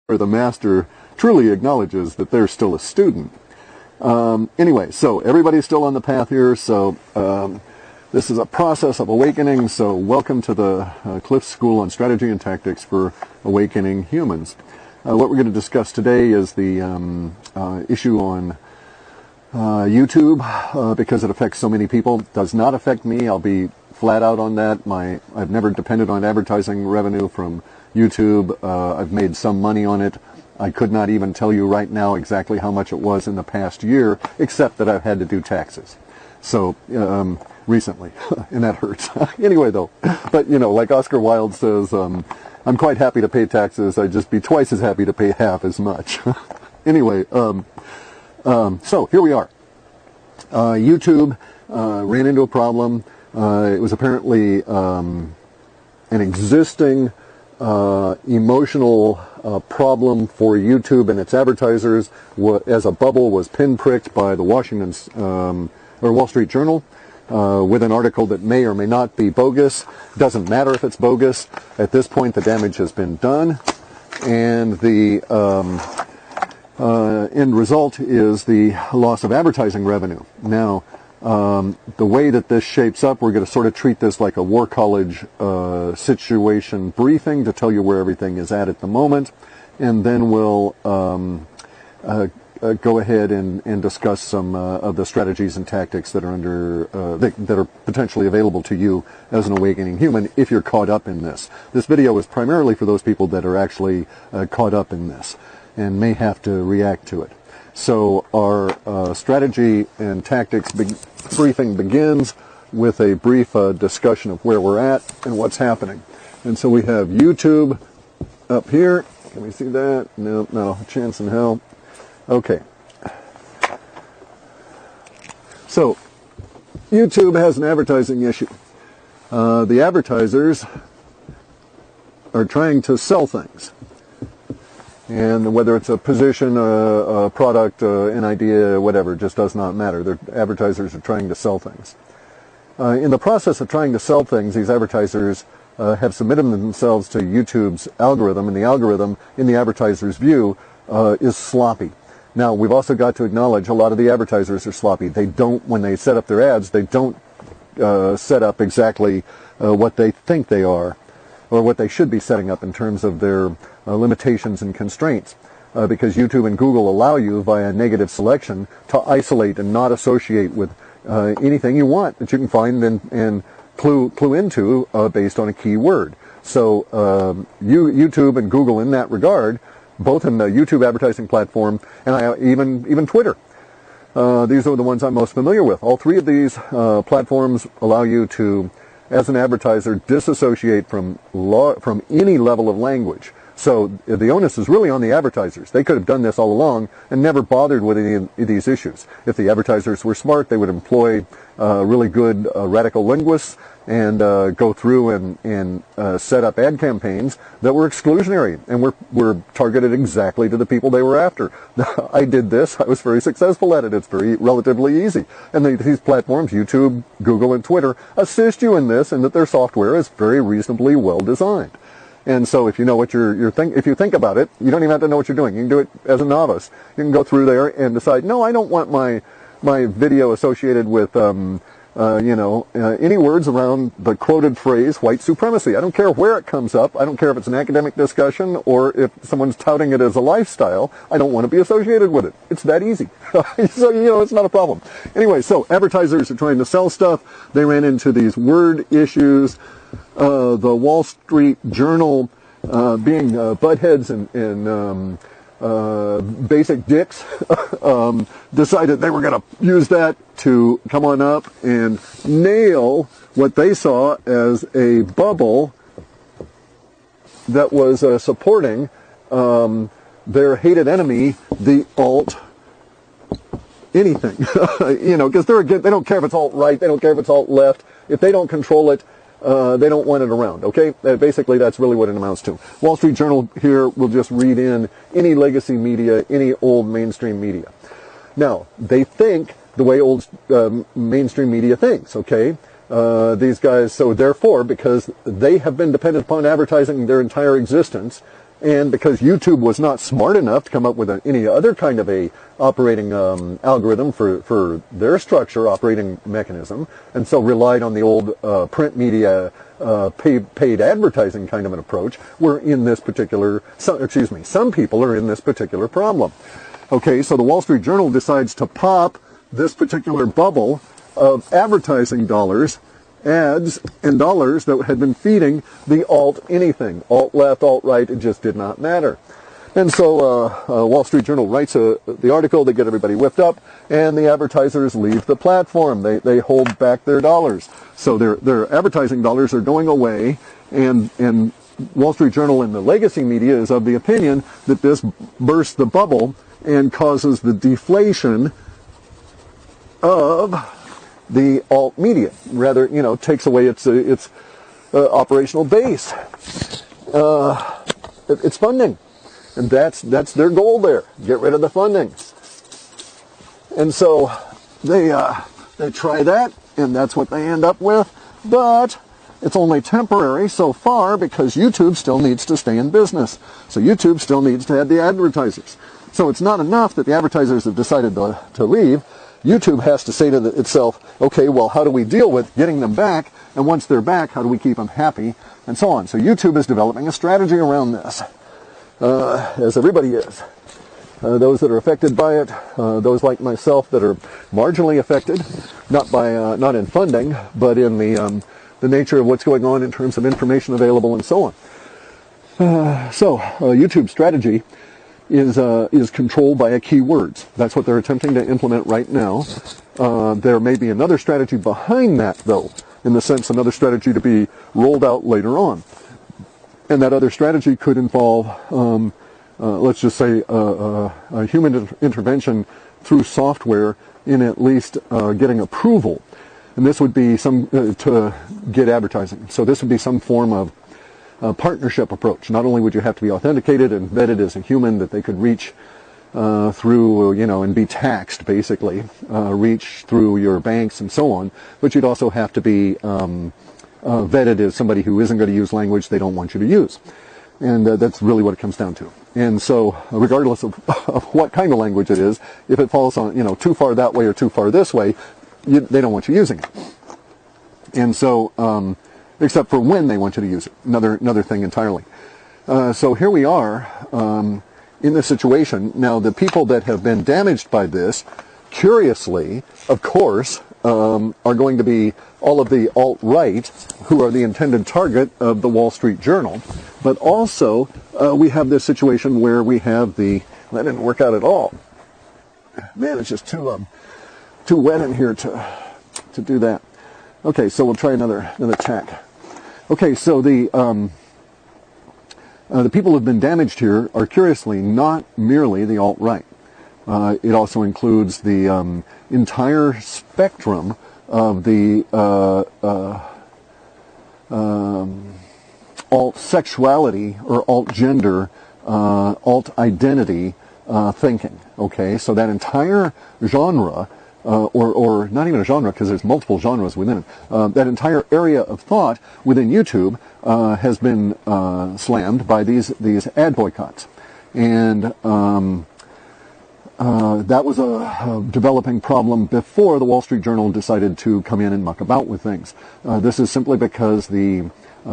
where the master truly acknowledges that they're still a student. Anyway, so everybody's still on the path here, so this is a process of awakening, so welcome to the Clif School on Strategy and Tactics for Awakening Humans. What we're going to discuss today is the issue on YouTube, because it affects so many people. It does not affect me. I'll be flat out on that. I've never depended on advertising revenue from YouTube. I've made some money on it. I could not even tell you right now exactly how much it was in the past year, except that I've had to do taxes. So, recently, and that hurts. Anyway, though, but, you know, like Oscar Wilde says, I'm quite happy to pay taxes. I'd just be twice as happy to pay half as much. Anyway, so here we are. YouTube ran into a problem. It was apparently an existing emotional problem for YouTube and its advertisers. As a bubble was pinpricked by the Wall Street Journal with an article that may or may not be bogus. Doesn't matter if it's bogus. At this point, the damage has been done, and the end result is the loss of advertising revenue. Now, the way that this shapes up, we're going to sort of treat this like a War College situation briefing to tell you where everything is at the moment, and then we'll go ahead and discuss some of the strategies and tactics that are that are potentially available to you as an awakening human if you're caught up in this. This video is primarily for those people that are actually caught up in this and may have to react to it. So our strategy and tactics briefing begins with a brief discussion of where we're at and what's happening. And so we have YouTube up here. Can we see that? No, not a chance in hell. Okay. So YouTube has an advertising issue. The advertisers are trying to sell things. And whether it's a position, a product, an idea, whatever, it just does not matter. The advertisers are trying to sell things. In the process of trying to sell things, these advertisers have submitted themselves to YouTube's algorithm, and the algorithm, in the advertiser's view, is sloppy. Now, we've also got to acknowledge a lot of the advertisers are sloppy. They don't, when they set up their ads, they don't set up exactly what they think they are, or what they should be setting up in terms of their limitations and constraints, because YouTube and Google allow you via negative selection to isolate and not associate with anything you want that you can find and clue into based on a keyword. So YouTube and Google in that regard, both in the YouTube advertising platform and even Twitter. These are the ones I'm most familiar with. All three of these platforms allow you to, as an advertiser, disassociate from any level of language. So the onus is really on the advertisers. They could have done this all along and never bothered with any of these issues. If the advertisers were smart, they would employ really good radical linguists and go through and set up ad campaigns that were exclusionary and were targeted exactly to the people they were after. I did this. I was very successful at it. It's relatively easy. And these platforms, YouTube, Google, and Twitter, assist you in this, and that their software is very reasonably well designed. And so if you know what if you think about it, you don't even have to know what you're doing. You can do it as a novice. You can go through there and decide, no, I don't want my video associated with, any words around the quoted phrase, white supremacy. I don't care where it comes up. I don't care if it's an academic discussion or if someone's touting it as a lifestyle. I don't want to be associated with it. It's that easy. So, it's not a problem. Anyway, so advertisers are trying to sell stuff. They ran into these word issues. The Wall Street Journal, being buttheads and basic dicks, decided they were going to use that to come on up and nail what they saw as a bubble that was supporting their hated enemy, the alt anything. Because they don't care if it's alt right, they don't care if it's alt left. If they don't control it, they don't want it around, okay? Basically, that's really what it amounts to. Wall Street Journal here will just read in any legacy media, any old mainstream media. Now, they think the way old mainstream media thinks, okay? These guys, so therefore, because they have been dependent upon advertising their entire existence, And because YouTube was not smart enough to come up with any other kind of a operating algorithm for their structure, operating mechanism, and so relied on the old print media paid advertising kind of an approach, we're in this particular, some people are in this particular problem. Okay, so the Wall Street Journal decides to pop this particular bubble of advertising dollars, ads and dollars that had been feeding the alt anything, alt left, alt right, it just did not matter. And so Wall Street Journal writes the article, they get everybody whipped up, and the advertisers leave the platform. They hold back their dollars. So their advertising dollars are going away, and Wall Street Journal and the legacy media is of the opinion that this bursts the bubble and causes the deflation of the alt media. Rather, takes away its operational base, its funding, and that's their goal there. Get rid of the funding. And so they try that, and that's what they end up with. But it's only temporary so far because YouTube still needs to stay in business. So YouTube still needs to have the advertisers. So it's not enough that the advertisers have decided to leave. YouTube has to say to itself, okay, well, how do we deal with getting them back? And once they're back, how do we keep them happy? And so on. So YouTube is developing a strategy around this, as everybody is. Those that are affected by it, those like myself that are marginally affected, not in funding, but in the nature of what's going on in terms of information available and so on. So YouTube's strategy is controlled by keywords. That's what they're attempting to implement right now. There may be another strategy behind that, though, in the sense another strategy to be rolled out later on. And that other strategy could involve, let's just say, a human intervention through software in at least getting approval. And this would be to get advertising. So this would be some form of partnership approach. Not only would you have to be authenticated and vetted as a human that they could reach through, and be taxed, basically, reach through your banks and so on, but you'd also have to be vetted as somebody who isn't going to use language they don't want you to use. And that's really what it comes down to. And so, regardless of what kind of language it is, if it falls on, too far that way or too far this way, they don't want you using it. And so, except for when they want you to use it. Another thing entirely. So here we are in this situation. Now, the people that have been damaged by this, curiously, of course, are going to be all of the alt-right, who are the intended target of the Wall Street Journal. But also, we have this situation where we have that didn't work out at all. Man, it's just too wet in here to do that. Okay, so we'll try another tack. Okay, so the people who have been damaged here are curiously not merely the alt-right. It also includes the entire spectrum of the alt-sexuality or alt-gender, alt-identity thinking. Okay, so that entire genre, or not even a genre because there's multiple genres within it, that entire area of thought within YouTube has been slammed by these ad boycotts. And that was a developing problem before the Wall Street Journal decided to come in and muck about with things. This is simply because the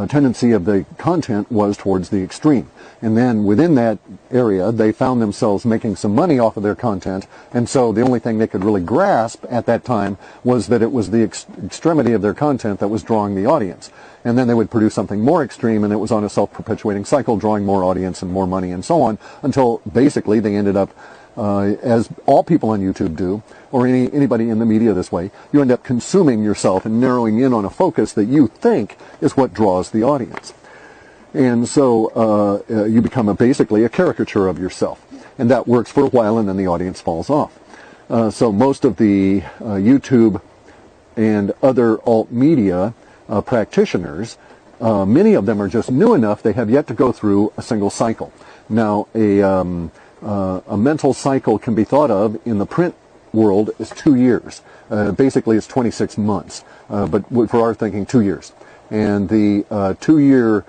tendency of the content was towards the extreme. And then within that area, they found themselves making some money off of their content. And so the only thing they could really grasp at that time was that it was the extremity of their content that was drawing the audience. And then they would produce something more extreme, and it was on a self-perpetuating cycle, drawing more audience and more money and so on, until basically they ended up, as all people on YouTube do, or anybody in the media this way, you end up consuming yourself and narrowing in on a focus that you think is what draws the audience. And so you become basically a caricature of yourself. And that works for a while, and then the audience falls off. So most of the YouTube and other alt media practitioners, many of them are just new enough they have yet to go through a single cycle. Now, a mental cycle can be thought of in the print world as 2 years. Basically, it's 26 months, but for our thinking, 2 years. And the 2-year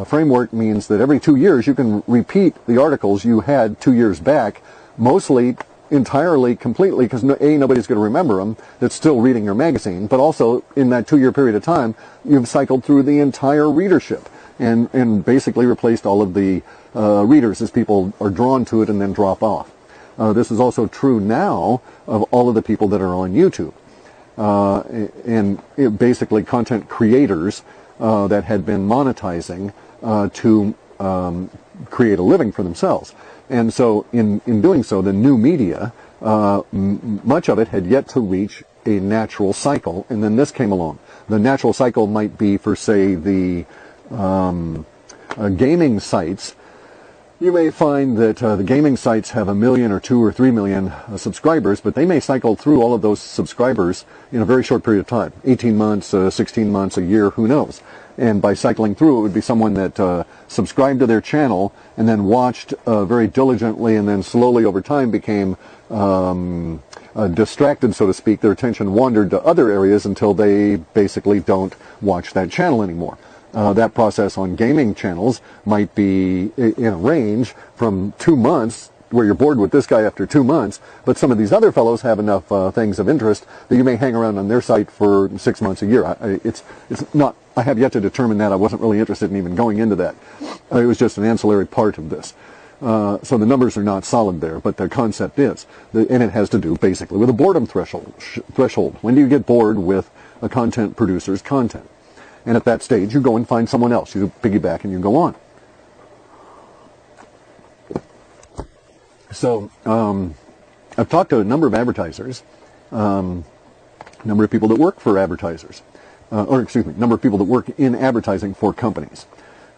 framework means that every 2 years you can repeat the articles you had 2 years back, mostly, entirely, completely, because nobody's going to remember them that's still reading your magazine, but also in that 2-year period of time, you've cycled through the entire readership and basically replaced all of the readers as people are drawn to it and then drop off. This is also true now of all of the people that are on YouTube. Basically content creators that had been monetizing to create a living for themselves. And so in doing so, the new media, much of it had yet to reach a natural cycle, and then this came along. The natural cycle might be for, say, the gaming sites. You may find that the gaming sites have 1 million or 2 or 3 million subscribers, but they may cycle through all of those subscribers in a very short period of time, 18 months, 16 months, a year, who knows. And by cycling through, it would be someone that subscribed to their channel and then watched very diligently, and then slowly over time became distracted, so to speak. Their attention wandered to other areas until they basically don't watch that channel anymore. That process on gaming channels might be in a range from 2 months, where you're bored with this guy after 2 months, but some of these other fellows have enough things of interest that you may hang around on their site for 6 months, a year. It's not. I have yet to determine that. I wasn't really interested in even going into that. It was just an ancillary part of this. So the numbers are not solid there, but the concept is, and it has to do basically with a boredom threshold. When do you get bored with a content producer's content? And at that stage, you go and find someone else. You piggyback and you go on. So I've talked to a number of advertisers, a number of people that work for advertisers, number of people that work in advertising for companies.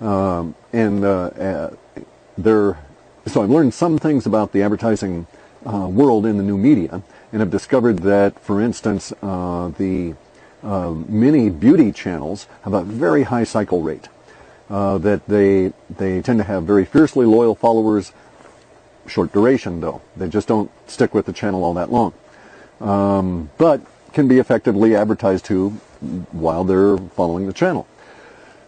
So I've learned some things about the advertising world in the new media, and have discovered that, for instance, the many beauty channels have a very high cycle rate, that they tend to have very fiercely loyal followers, short duration though. They just don't stick with the channel all that long, but can be effectively advertised to while they're following the channel.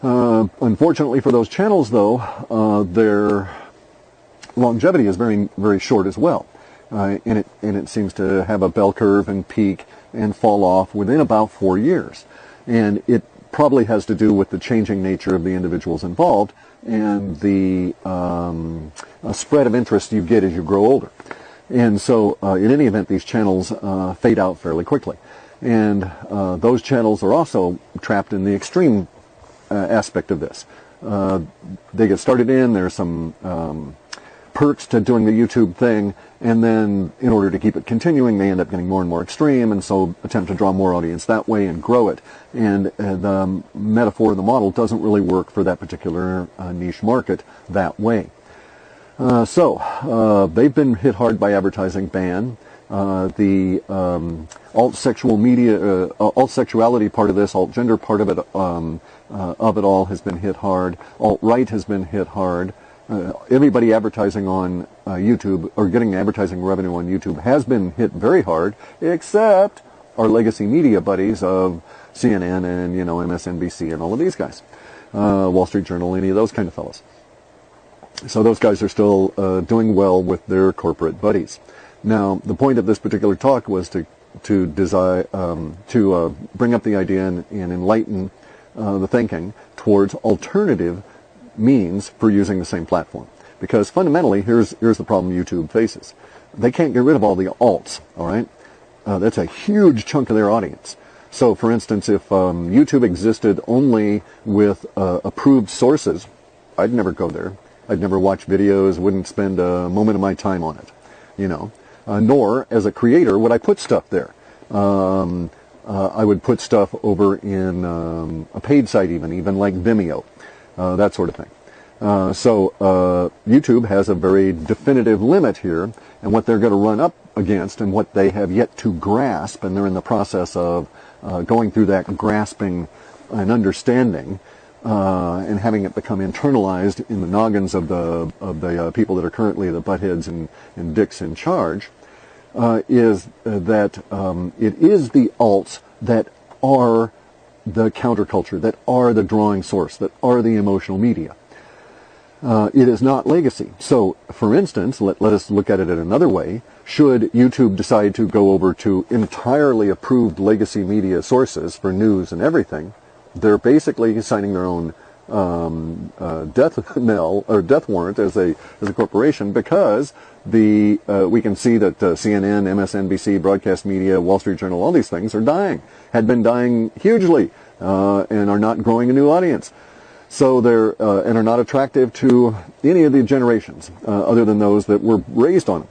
Unfortunately for those channels though, their longevity is very, very short as well, and it seems to have a bell curve and peak and fall off within about 4 years. And it probably has to do with the changing nature of the individuals involved and the spread of interest you get as you grow older. And so in any event, these channels fade out fairly quickly. And those channels are also trapped in the extreme aspect of this. They get started in, there's some perks to doing the YouTube thing, and then in order to keep it continuing, they end up getting more and more extreme, and so attempt to draw more audience that way and grow it. And the metaphor, the model, doesn't really work for that particular niche market that way. So they've been hit hard by advertising ban. The alt-sexual media, alt-sexuality part of this, alt-gender part of it all has been hit hard. Alt-right has been hit hard. Everybody advertising on YouTube, or getting advertising revenue on YouTube, has been hit very hard, except our legacy media buddies of CNN and, MSNBC and all of these guys. Wall Street Journal, any of those kind of fellows. So those guys are still doing well with their corporate buddies. Now, the point of this particular talk was to bring up the idea and enlighten the thinking towards alternative means for using the same platform. Because fundamentally, here's the problem YouTube faces. They can't get rid of all the alts, all right? That's a huge chunk of their audience. So, for instance, if YouTube existed only with approved sources, I'd never go there. I'd never watch videos, wouldn't spend a moment of my time on it, nor, as a creator, would I put stuff there. I would put stuff over in a paid site even like Vimeo. That sort of thing. So YouTube has a very definitive limit here, and what they're going to run up against and what they have yet to grasp, and they're in the process of going through that grasping and understanding and having it become internalized in the noggins of the people that are currently the buttheads and dicks in charge, is that it is the alts that are the counterculture, that are the drawing source, that are the emotional media. It is not legacy. So, for instance, let us look at it in another way. Should YouTube decide to go over to entirely approved legacy media sources for news and everything, they're basically signing their own death knell or death warrant as a corporation, because we can see that CNN, MSNBC, broadcast media, Wall Street Journal, all these things are dying, had been dying hugely, and are not growing a new audience. So they're and are not attractive to any of the generations other than those that were raised on them.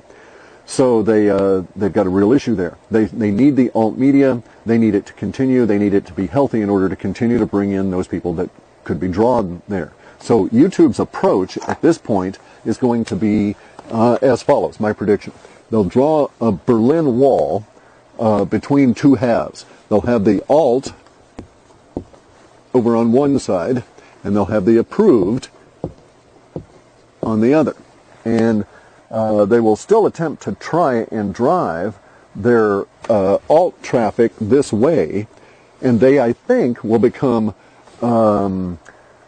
So they've got a real issue there. They need the alt media. They need it to continue. They need it to be healthy in order to continue to bring in those people that could be drawn there. So YouTube's approach at this point is going to be as follows, my prediction. They'll draw a Berlin Wall between two halves. They'll have the alt over on one side, and they'll have the approved on the other. And they will still attempt to try and drive their alt traffic this way, and they, I think, will become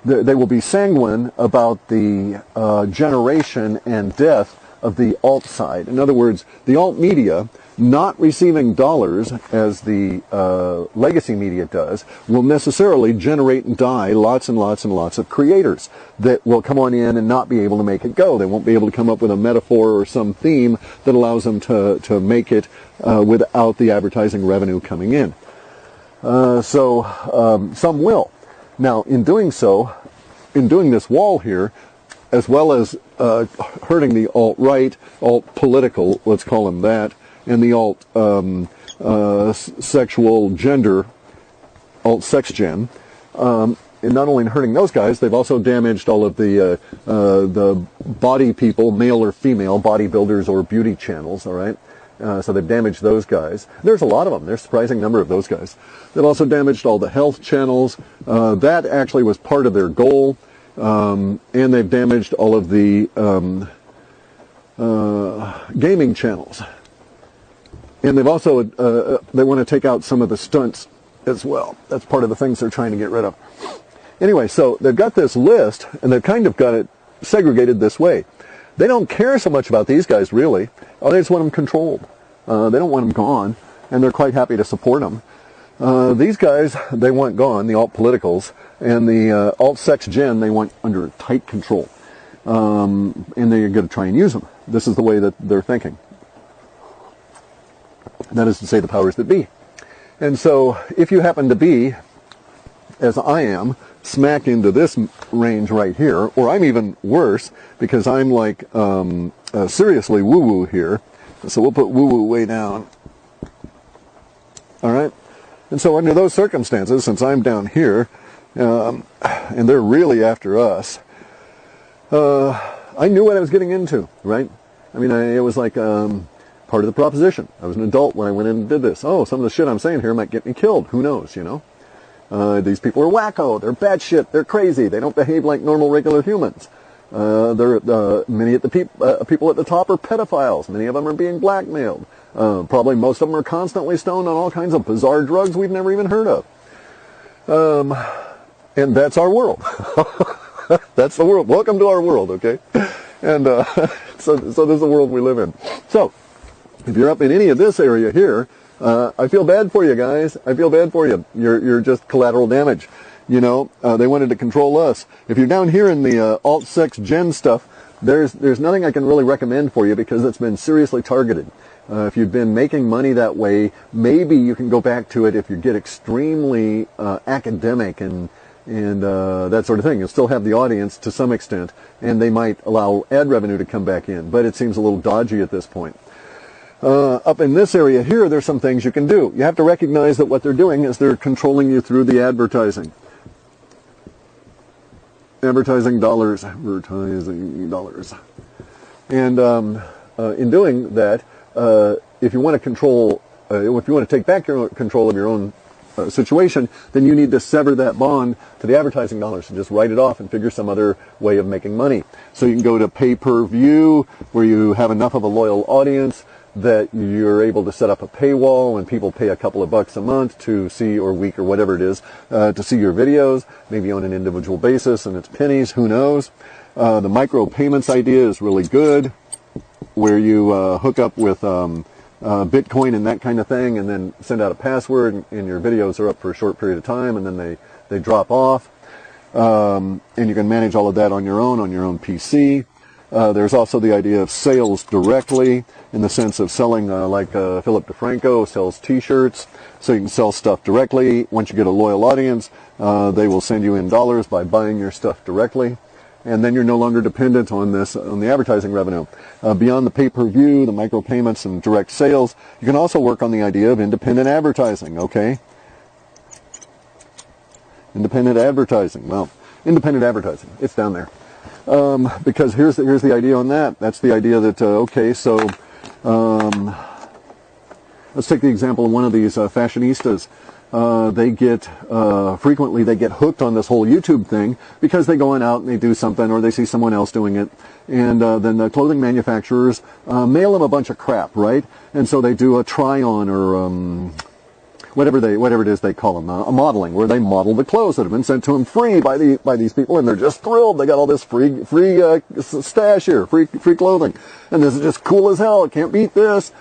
they will be sanguine about the generation and death of the alt side. In other words, the alt media, not receiving dollars as the legacy media does, will necessarily generate and die lots and lots and lots of creators that will come on in and not be able to make it go. They won't be able to come up with a metaphor or some theme that allows them to make it without the advertising revenue coming in. So some will. Now, in doing so, in doing this wall here, as well as hurting the alt-right, alt-political, let's call them that, and the alt-sexual gender, alt-sex-gen, and not only hurting those guys, they've also damaged all of the body people, male or female, bodybuilders or beauty channels, all right? So they've damaged those guys. There's a lot of them. There's a surprising number of those guys. They've also damaged all the health channels. That actually was part of their goal. And they've damaged all of the gaming channels. And they've also, they want to take out some of the stunts as well. That's part of the things they're trying to get rid of. Anyway, so they've got this list, and they've kind of got it segregated this way. They don't care so much about these guys, really. Oh, they just want them controlled. They don't want them gone, and they're quite happy to support them. These guys, they want gone, the alt-politicals, and the alt-sex-gen, they want under tight control. And they're going to try and use them. This is the way that they're thinking. That is to say, the powers that be. And so, if you happen to be, as I am, smack into this range right here, or I'm even worse, because I'm like seriously woo-woo here. So we'll put woo-woo way down. All right? And so under those circumstances, since I'm down here, and they're really after us, I knew what I was getting into, right? I mean, it was like part of the proposition. I was an adult when I went in and did this. Oh, some of the shit I'm saying here might get me killed. Who knows, you know? These people are wacko. They're bad shit. They're crazy. They don't behave like normal, regular humans. Many of the people at the top are pedophiles. Many of them are being blackmailed. Probably most of them are constantly stoned on all kinds of bizarre drugs we've never even heard of. And that's our world. That's the world. Welcome to our world, okay? And so this is the world we live in. So, if you're up in any of this area here, I feel bad for you guys. I feel bad for you. You're just collateral damage. You know, they wanted to control us. If you're down here in the alt-sex-gen stuff, there's nothing I can really recommend for you because it's been seriously targeted. If you've been making money that way, maybe you can go back to it if you get extremely academic and that sort of thing. You'll still have the audience to some extent, and they might allow ad revenue to come back in, but it seems a little dodgy at this point. Up in this area here, there's some things you can do. You have to recognize that what they're doing is they're controlling you through the advertising. Advertising dollars. And in doing that, if you want to control, if you want to take back your control of your own situation, then you need to sever that bond to the advertising dollars and just write it off and figure some other way of making money. So you can go to pay-per-view, where you have enough of a loyal audience that you're able to set up a paywall and people pay a couple of bucks a month to see, or week or whatever it is, to see your videos, maybe on an individual basis, and it's pennies, who knows. The micro payments idea is really good, where you hook up with Bitcoin and that kind of thing, and then send out a password, and your videos are up for a short period of time, and then they drop off. And you can manage all of that on your own PC. There's also the idea of sales directly, in the sense of selling, like Philip DeFranco sells T-shirts, so you can sell stuff directly. Once you get a loyal audience, they will send you in dollars by buying your stuff directly, and then you're no longer dependent on the advertising revenue. Beyond the pay-per-view, the micropayments, and direct sales, you can also work on the idea of independent advertising. Okay, independent advertising. Well, independent advertising, it's down there. Because here's the idea on that. That's the idea that, okay, so let's take the example of one of these fashionistas. Frequently they get hooked on this whole YouTube thing because they go out and they do something, or they see someone else doing it, and then the clothing manufacturers mail them a bunch of crap, right? And so they do a try-on, or whatever it is they call them, a modeling, where they model the clothes that have been sent to them free by these people, and they're just thrilled. They got all this free stash here, free clothing, and this is just cool as hell. Can't beat this.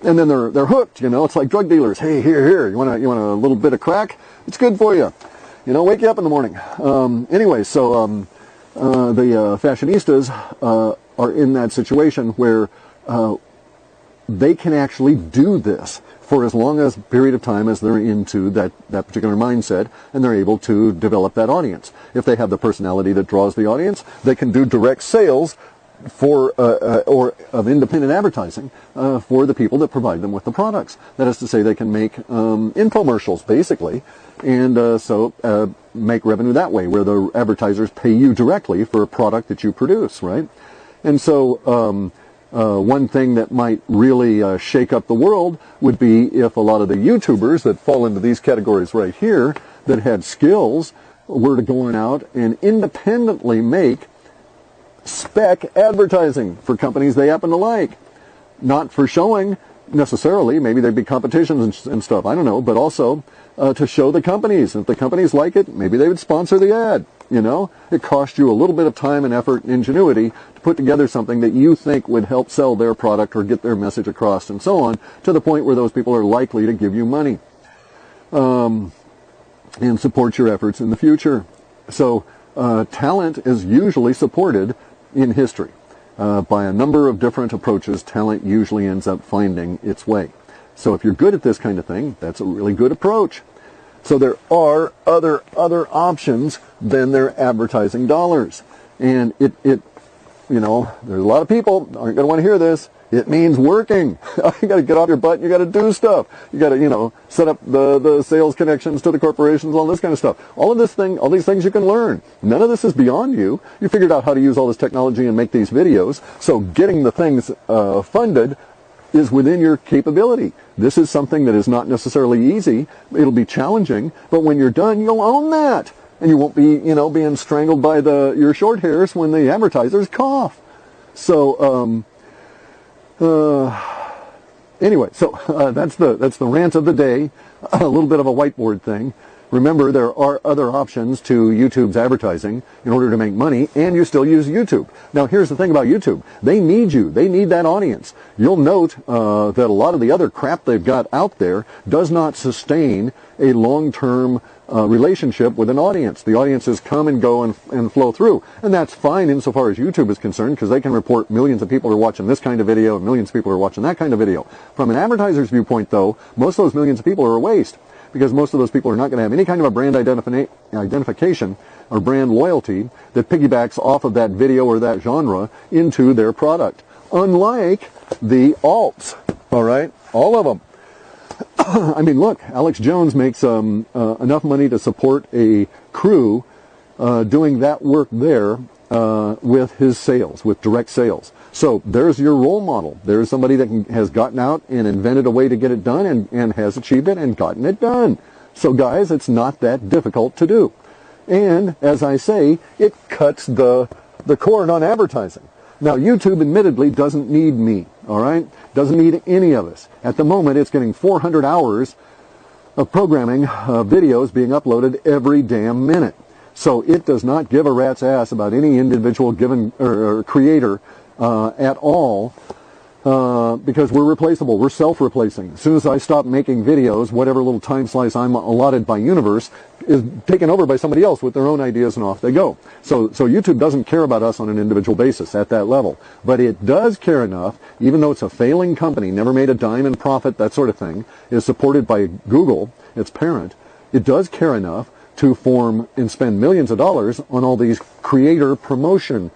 And then they're hooked. It's like drug dealers. Hey, here, you want a little bit of crack? It's good for you. Wake you up in the morning. Anyway, so the fashionistas are in that situation where they can actually do this for as long as period of time as they're into that particular mindset, and they're able to develop that audience. If they have the personality that draws the audience, they can do direct sales or of independent advertising for the people that provide them with the products. That is to say, they can make infomercials, basically, and so make revenue that way, where the advertisers pay you directly for a product that you produce, right? And so one thing that might really shake up the world would be if a lot of the YouTubers that fall into these categories right here, that had skills, were to go out and independently make spec advertising for companies they happen to like. Not for showing necessarily, maybe there'd be competitions and stuff, I don't know, but also to show the companies. If the companies like it, maybe they would sponsor the ad. It costs you a little bit of time and effort and ingenuity to put together something that you think would help sell their product or get their message across, and so on, to the point where those people are likely to give you money and support your efforts in the future. So talent is usually supported in history. By a number of different approaches, talent usually ends up finding its way. So if you're good at this kind of thing, that's a really good approach. So there are other options than their advertising dollars. And there's a lot of people aren't going to want to hear this. It means working. You got to get off your butt and you got to do stuff. You got to, set up the sales connections to the corporations, all this kind of stuff. All these things you can learn. None of this is beyond you. You figured out how to use all this technology and make these videos. So getting the things funded is within your capability. This is something that is not necessarily easy. It'll be challenging, but when you're done, you'll own that. And you won't be, being strangled by your short hairs when the advertisers cough. So, anyway, so that's the rant of the day. A little bit of a whiteboard thing. Remember, there are other options to YouTube's advertising in order to make money, and you still use YouTube. Now, here's the thing about YouTube. They need you. They need that audience. You'll note that a lot of the other crap they've got out there does not sustain a long-term relationship with an audience. The audiences come and go and flow through. And that's fine insofar as YouTube is concerned, because they can report millions of people are watching this kind of video and millions of people are watching that kind of video. From an advertiser's viewpoint, though, most of those millions of people are a waste, because most of those people are not going to have any kind of a brand identification or brand loyalty that piggybacks off of that video or that genre into their product. Unlike the alts, all right? All of them. I mean, look, Alex Jones makes enough money to support a crew doing that work there with his sales, with direct sales. So there's your role model. There's somebody that has gotten out and invented a way to get it done and has achieved it and gotten it done. So guys, it's not that difficult to do. And as I say, it cuts the cord on advertising. Now, YouTube admittedly doesn't need me, all right? Doesn't need any of us. At the moment, it's getting 400 hours of programming videos being uploaded every damn minute. So it does not give a rat's ass about any individual given or creator at all, because we're replaceable. We're self-replacing. As soon as I stop making videos, whatever little time slice I'm allotted by universe is taken over by somebody else with their own ideas, and off they go. So YouTube doesn't care about us on an individual basis at that level. But it does care enough, even though it's a failing company, never made a dime in profit, that sort of thing, is supported by Google, its parent, it does care enough to form and spend millions of dollars on all these creator promotion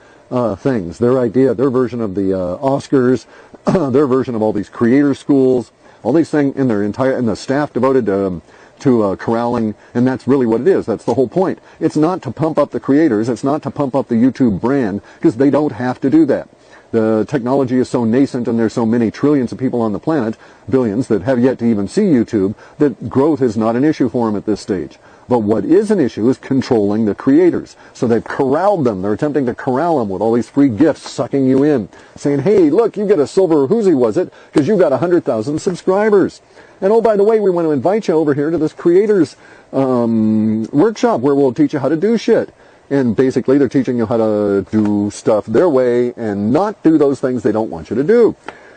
things. Their idea, their version of the Oscars, their version of all these creator schools, all these things, and the staff devoted to corralling, and that's really what it is. That's the whole point. It's not to pump up the creators. It's not to pump up the YouTube brand, because they don't have to do that. The technology is so nascent, and there's so many trillions of people on the planet, billions, that have yet to even see YouTube, that growth is not an issue for them at this stage. But what is an issue is controlling the creators. So they've corralled them. They're attempting to corral them with all these free gifts, sucking you in, saying, hey, look, you get a silver whoozy, was it? Because you got 100,000 subscribers. And oh, by the way, we want to invite you over here to this creators workshop where we'll teach you how to do shit. And basically, they're teaching you how to do stuff their way and not do those things they don't want you to do.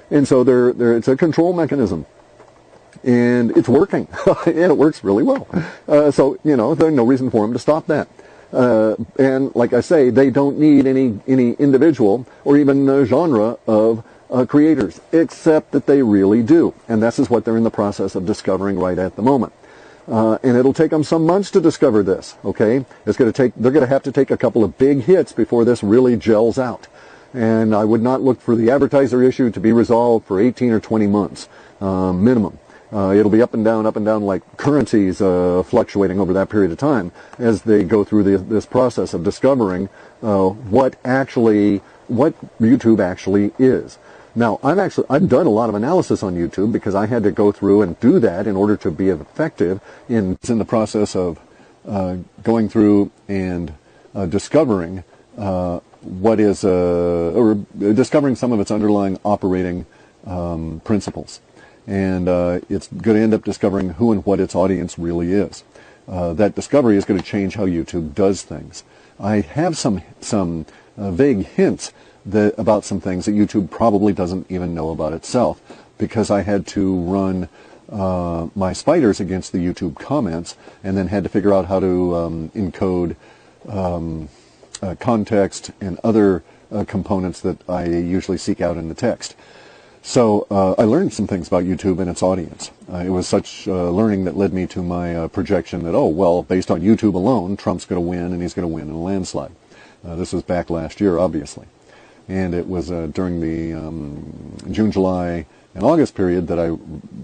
And so it's a control mechanism. And it's working. And it works really well. So, there's no reason for them to stop that. And like I say, they don't need any individual or even genre of creators, except that they really do. And this is what they're in the process of discovering right at the moment. And it'll take them some months to discover this, okay? They're going to have to take a couple of big hits before this really gels out. And I would not look for the advertiser issue to be resolved for 18 or 20 months, minimum. It'll be up and down like currencies fluctuating over that period of time as they go through this process of discovering what YouTube actually is. Now, I've done a lot of analysis on YouTube because I had to go through and do that in order to be effective in the process of going through and discovering what is or discovering some of its underlying operating principles. And it's going to end up discovering who and what its audience really is. That discovery is going to change how YouTube does things. I have some vague hints about some things that YouTube probably doesn't even know about itself, because I had to run my spiders against the YouTube comments and then had to figure out how to encode context and other components that I usually seek out in the text. So I learned some things about YouTube and its audience. It was such learning that led me to my projection that, oh, well, based on YouTube alone, Trump's going to win, and he's going to win in a landslide. This was back last year, obviously. And it was during the June, July, and August period that I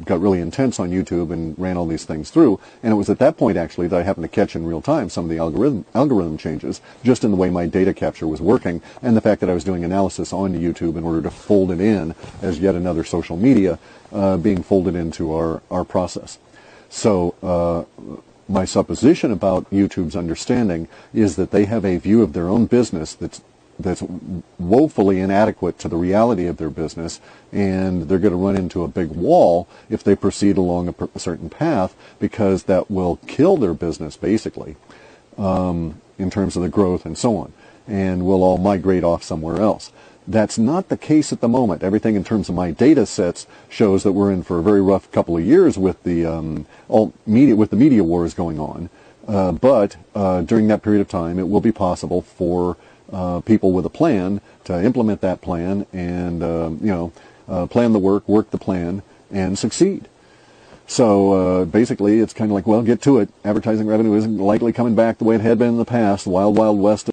got really intense on YouTube and ran all these things through. And it was at that point, actually, that I happened to catch in real time some of the algorithm changes, just in the way my data capture was working, and the fact that I was doing analysis on YouTube in order to fold it in as yet another social media being folded into our process. So my supposition about YouTube's understanding is that they have a view of their own business that's woefully inadequate to the reality of their business, and they're going to run into a big wall if they proceed along a certain path, because that will kill their business, basically, in terms of the growth and so on, and we'll all migrate off somewhere else. That's not the case at the moment. Everything in terms of my data sets shows that we're in for a very rough couple of years with the media wars going on, but during that period of time, it will be possible for people with a plan to implement that plan and plan the work the plan, and succeed. So basically, it's kind of like, well, get to it. Advertising revenue isn't likely coming back the way it had been in the past. The wild, wild west